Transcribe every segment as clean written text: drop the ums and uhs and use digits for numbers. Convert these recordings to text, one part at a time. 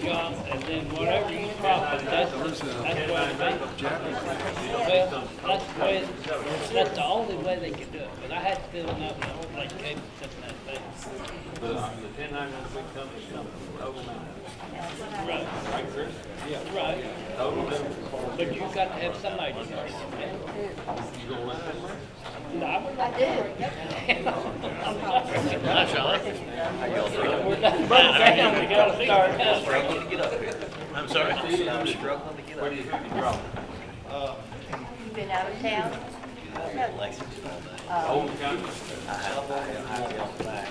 junk, and then whatever you profit, that's the way it is. Well, that's the way, that's the only way they can do it, but I had to fill it up, and I don't like cable sitting that thing. The 1099 company total amount. Right, Right, Chris? yeah, right, Total amount. but you got to have somebody to do it. You gonna let them run? No, I would not. Hi, Sean. We're done, down, we gotta start now. Struggling to get up here. I'm sorry? I'm struggling to get Where up do you here. think you drop? You've been out of town? Lexington all day. Old County? I have to be on the back.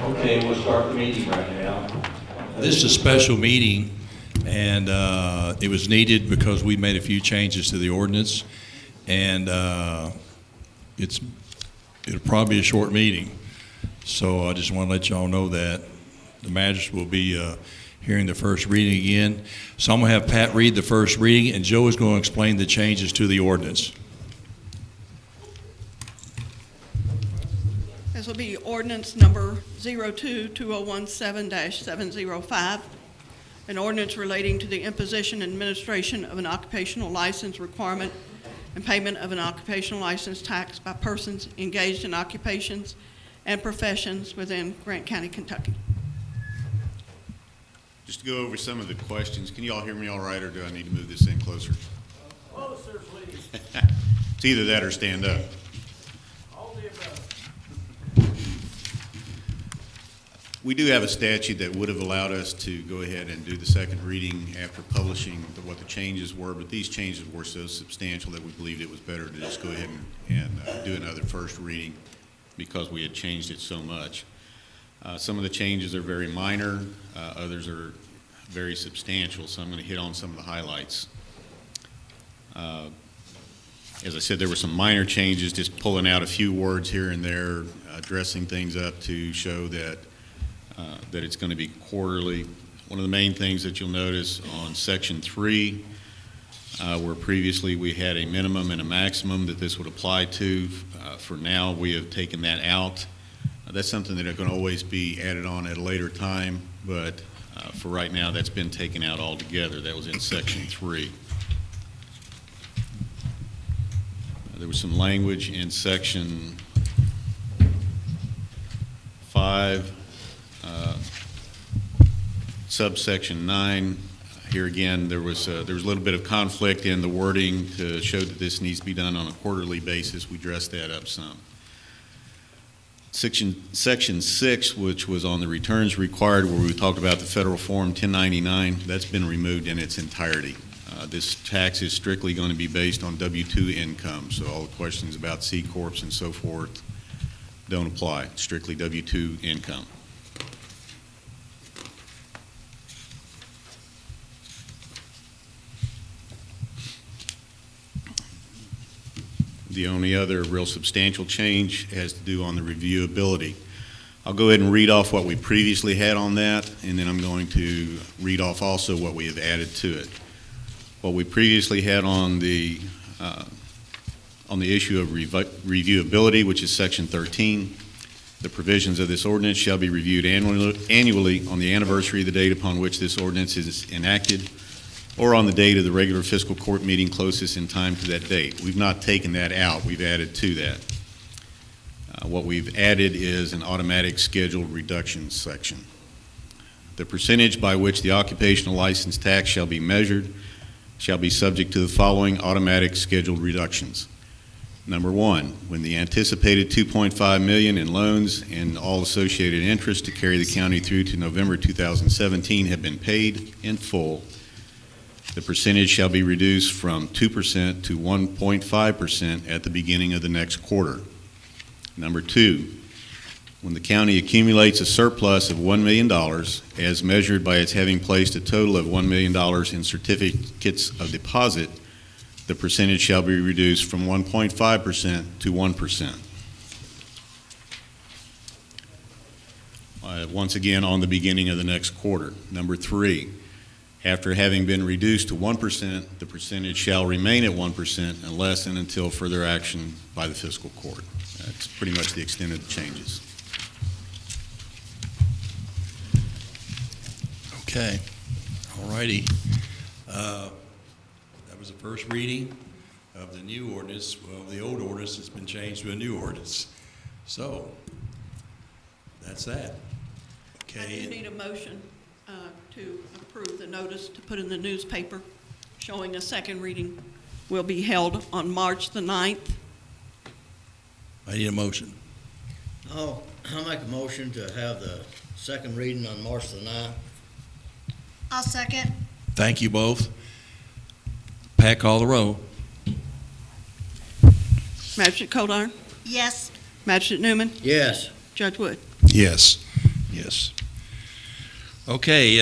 Okay, we'll start the meeting right now. This is a special meeting, and it was needed because we made a few changes to the ordinance, and it'll probably be a short meeting. So I just want to let y'all know that the magistrate will be hearing the first reading again. So I'm going to have Pat read the first reading, and Joe is going to explain the changes to the ordinance. This will be ordinance number 02-2017-705, an ordinance relating to the imposition and administration of an occupational license requirement and payment of an occupational license tax by persons engaged in occupations and professions within Grant County, Kentucky. Just to go over some of the questions, can you all hear me all right, or do I need to move this in closer? Closer, please. It's either that or stand up. All the above. We do have a statute that would have allowed us to go ahead and do the second reading after publishing what the changes were, but these changes were so substantial that we believed it was better to just go ahead and do another first reading because we had changed it so much. Some of the changes are very minor, others are very substantial, so I'm going to hit on some of the highlights. As I said, there were some minor changes, just pulling out a few words here and there, dressing things up to show that it's going to be quarterly. One of the main things that you'll notice on Section 3, where previously we had a minimum and a maximum that this would apply to, for now we have taken that out. That's something that are going to always be added on at a later time, but for right now that's been taken out altogether. That was in Section 3. There was some language in Section 5, subsection 9. Here again, there was a little bit of conflict in the wording to show that this needs to be done on a quarterly basis. We dressed that up some. Section 6, which was on the returns required, where we talked about the federal form 1099, that's been removed in its entirety. This tax is strictly going to be based on W-2 income, so all the questions about C Corps and so forth don't apply. Strictly W-2 income. The only other real substantial change has to do on the reviewability. I'll go ahead and read off what we previously had on that, and then I'm going to read off also what we have added to it. What we previously had on the issue of reviewability, which is Section 13, the provisions of this ordinance shall be reviewed annually on the anniversary of the date upon which this ordinance is enacted, or on the date of the regular fiscal court meeting closest in time to that date. We've not taken that out, we've added to that. What we've added is an automatic scheduled reduction section. The percentage by which the occupational license tax shall be measured shall be subject to the following automatic scheduled reductions. Number 1, when the anticipated $2.5 million in loans and all associated interest to carry the county through to November 2017 have been paid in full, the percentage shall be reduced from 2% to 1.5% at the beginning of the next quarter. Number 2, when the county accumulates a surplus of $1 million, as measured by its having placed a total of $1 million in certificates of deposit, the percentage shall be reduced from 1.5% to 1%. once again on the beginning of the next quarter. Number 3, after having been reduced to 1%, the percentage shall remain at 1% unless and until further action by the fiscal court. That's pretty much the extent of the changes. Okay, all righty. That was the first reading of the new ordinance. Well, the old ordinance has been changed to a new ordinance. So, that's that. I do need a motion to approve the notice to put in the newspaper showing a second reading will be held on March the 9th. I need a motion. I'll make a motion to have the second reading on March the 9th. I'll second. Thank you both. Pat, call the roll. Magistrate Coldine, Yes. Magistrate Newman, Yes. Judge Wood. Yes, yes. Okay,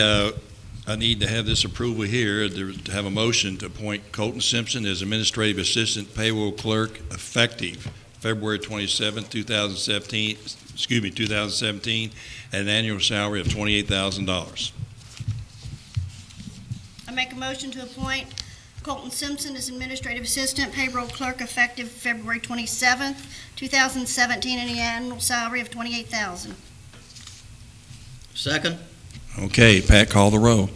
I need to have this approval here, to have a motion to appoint Colton Simpson as Administrative Assistant Payroll Clerk effective February 27, 2017, at an annual salary of $28,000. I make a motion to appoint Colton Simpson as Administrative Assistant Payroll Clerk effective February 27th, 2017, and the annual salary of $28,000. Second? Okay, Pat, call the roll.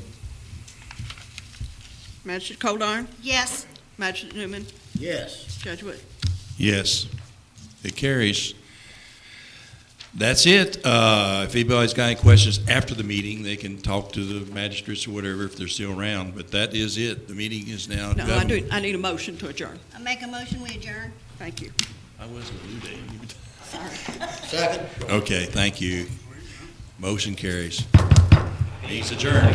Magistrate Coldine, Yes. Magistrate Newman, Yes. Judge Wood. Yes, it carries. That's it. If anybody's got any questions after the meeting, they can talk to the magistrates or whatever if they're still around, but that is it. The meeting is now No, governed. I need a motion to adjourn. I make a motion, we adjourn. Thank you. I wasn't new day. Second? Okay, thank you. Motion carries. Meeting's adjourned.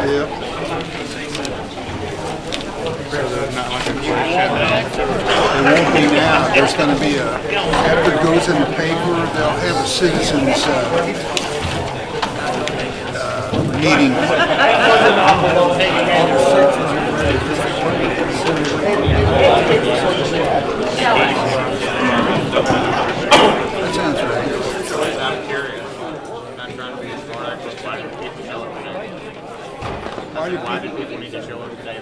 Yep. It won't be now. There's going to be after it goes in the paper, they'll have a citizens meeting. That sounds right. I'm curious. I'm not trying to be a smart act, but why do people show up today? Why do people need to show up today?